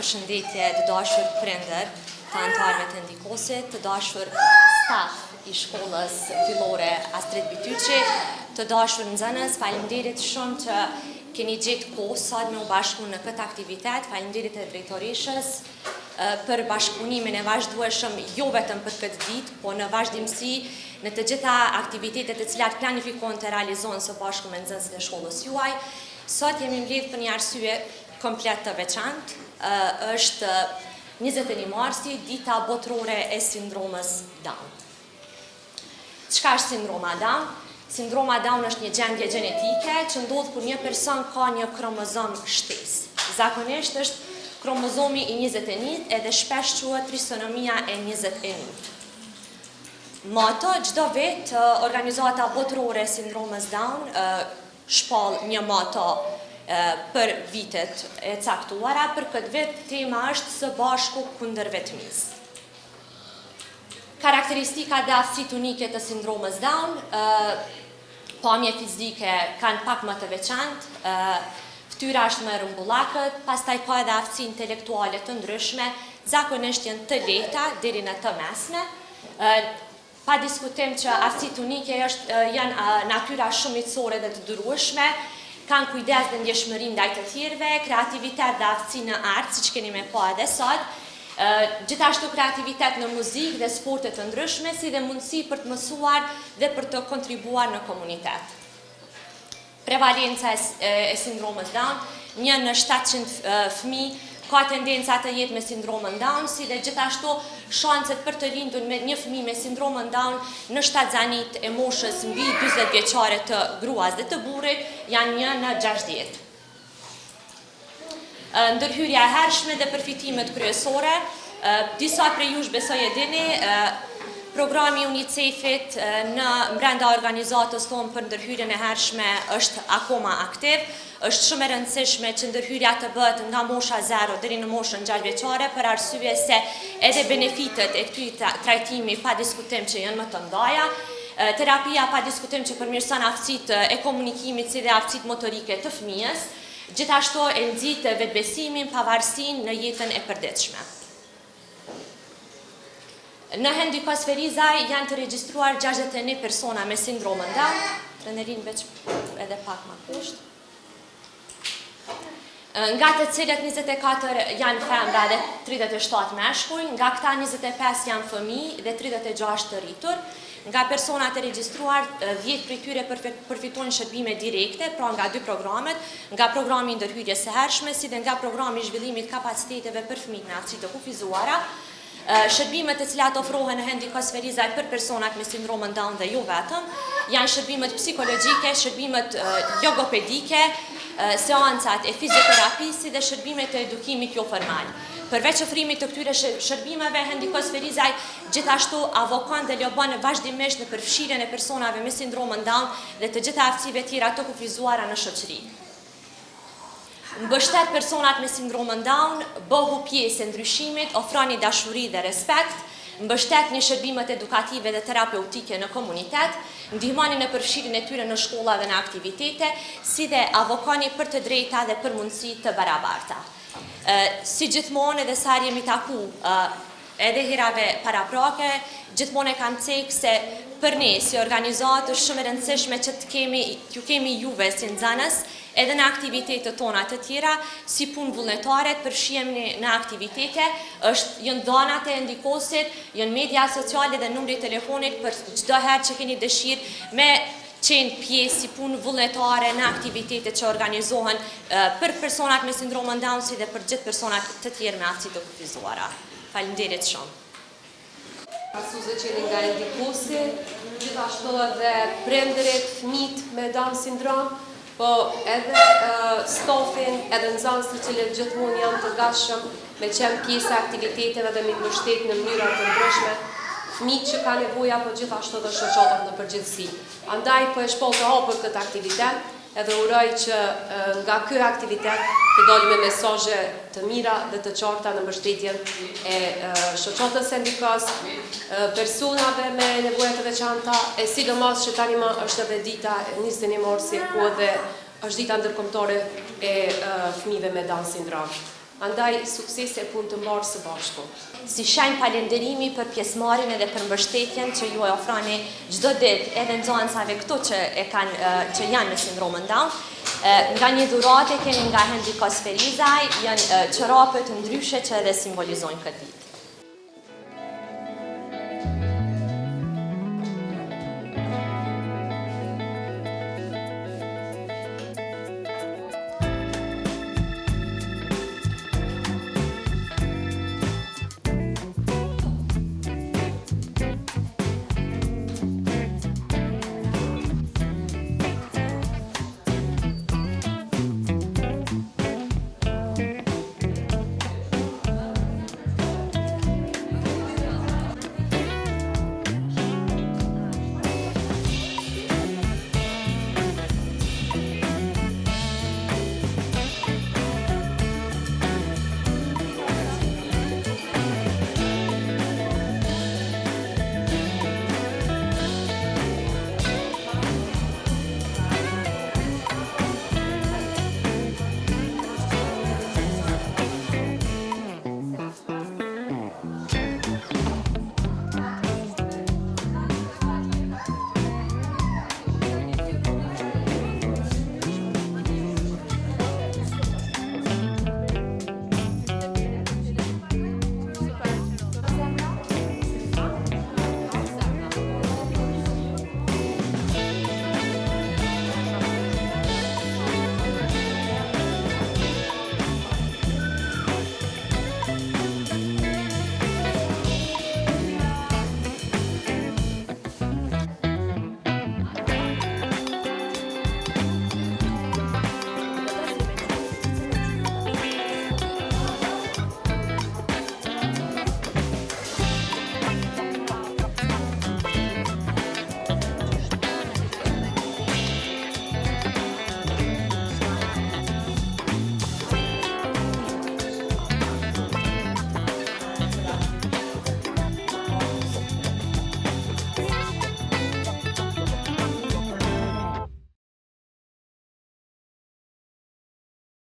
përshëndetje të dashur prindër, të anëtarëve të ndikosit, të dashur staf I shkollës fillore Astrid Bityçi, të dashur nxënës, faleminderit shumë që keni gjetë kohë sot me u bashku në këtë aktivitet, faleminderit e drejtoreshës për bashkëpunimin e vazhdueshëm jo vetëm për këtë ditë, po në vazhdimsi në të gjitha aktivitetet të cilat planifikohen të realizohen së bashku me nxënësit e shkollës juaj. Sot jemi mbledhur për një arsye komplet të veçantë. Është 21 marsi, dita botërore e sindromës Down. Çka është sindroma Down? Sindroma Down është një gjendje gjenetike që ndodh kur një person ka një kromozom shtesë. Zakonisht është kromozomi I 21 edhe shpesh quhet trisonomia e 21. Moto çdo vit organizata botërore e sindromës Down shpall një moto për vitet e caktuara. Për këtë vit tema është së bashku kundër vetmisë. Karakteristikat dhe aftësitë unike të sindromës Down, pamje fizike kanë pak më të veçantë, fytyra është më rrumbullakët, pastaj ka edhe aftësi intelektuale të ndryshme, zakonisht janë të lehta deri në të mesme. Pa diskutim që aftësitë unike janë natyra shumicore dhe të durueshme, kanë kujdes dhe ndjeshmëri ndaj të tjerëve, kreativitet dhe aftësi në art, siç keni me pa edhe sot, gjithashtu kreativitet në muzikë dhe sporte të ndryshme, si dhe mundësi për të mësuar dhe për të kontribuar në komunitet. Prevalenca e sindromës Down, 1 në 700 fëmijë ka tendenca të jetë me sindromën Down, si dhe gjithashtu shanset për të lindur me një fëmijë me sindromën Down në shtatzanit e moshës mbi 40 vjeçare të gruas dhe të burrit janë 1 në 60. Ndërhyrja e hershme dhe përfitimet kryesore, disa prej jush besoj e dini, programi UNICEF-it në brenda organizatës tonë për ndërhyrjen e hershme është akoma aktiv. Është shumë e rëndësishme që ndërhyrja të bëhet nga mosha 0 deri në moshën 6 vjeçare për arsye se edhe benefitet e këtij trajtimi pa diskutim që janë më të mëdha. Terapia pa diskutim që përmirëson aftësitë e komunikimit si dhe aftësitë motorike të fëmijës, gjithashtu e nxit vetbesimin, pavarësinë në jetën e përditshme. Në Hendikos Ferizaj janë të regjistruar 61 persona me sindromën Down, trenerin veç edhe pak më poshtë. Nga të cilët 24 janë femra dhe 37 meshkuj, nga këta 25 janë fëmijë dhe 36 të rritur. Nga personat e regjistruar, 10 prej tyre përfitojnë shërbime direkte, pra nga 2 programet, nga programi ndërhyrjes së hershme, si dhe nga programi I zhvillimit kapaciteteve për fëmijët me aftësi të kufizuara. Shërbimet të cilat ofrohen në Hendikos Ferizaj për personat me sindromën Down dhe jo vetëm, janë shërbimet psikologjike, shërbimet logopedike, seancat e fizioterapisë dhe shërbimet e edukimit jo formal. Përveç ofrimit të këtyre shërbimeve, Hendikos Ferizaj gjithashtu avokon dhe lobon vazhdimisht në përfshirjen e personave me sindromën Down dhe të gjitha aftësive tjera të kufizuara në shoqëri. Mbështet personat me sindromën Down, bëhu pjesë e ndryshimit, ofroni dashuri dhe respekt, mbështet një shërbimet edukative dhe terapeutike në komunitet, ndihmoni në përfshirjen e tyre në shkolla dhe në aktivitete, si dhe avokoni për të drejta dhe për mundësi të barabarta. Si gjithmonë edhe sa jemi taku edhe herave paraprake, gjithmonë e kam cekë se për ne si organizatë është shumë e rëndësishme që t'ju kemi juve si nxënës, edhe në aktivitetet tona të tjera, si punë vullnetare, përfshihemi në aktivitete, janë dhënat e Ndikosit, janë media sociale dhe numri telefonit për çdo herë që keni dëshirë me qenë pjesë si punë vullnetare në aktivitetet që organizohen për personat me sindromën Down si dhe për gjithë personat të tjerë me aftësi të kufizuara. Faleminderit shumë. Asuze që jeni nga Ndikosi, gjithashtu edhe prindërit, fëmijët me Down sindrom, po edhe stafin, edhe nxënësit që gjithmonë janë të gatshëm me qenë pjesë e aktiviteteve dhe me mbështet në mënyra të ndryshme, fëmijët që ka nevoja, po gjithashtu dhe shoqatat në përgjithësi. Andaj po e shpall të hapur këtë aktivitet, edhe uroj që nga ky aktivitet të dalim me mesazhe të mira dhe të qarta në mbështetjen e shoqatës së Ndikos, personave me nevoja të veçanta, e sidomos që tani më është edhe dita 21 marsi, ku edhe është dita ndërkombëtare e fëmijëve me Down sindrom. andaj suksese punë të mbarë së bashku. Si shenjë falënderimi për pjesëmarrjen edhe për mbështetjen që ju e ofroni çdo ditë edhe nxënësave këtu që janë me sindromën Down. Nga një dhuratë kemi nga Henrikos Ferizaj, janë çorape të ndryshe që edhe simbolizojnë këtë ditë.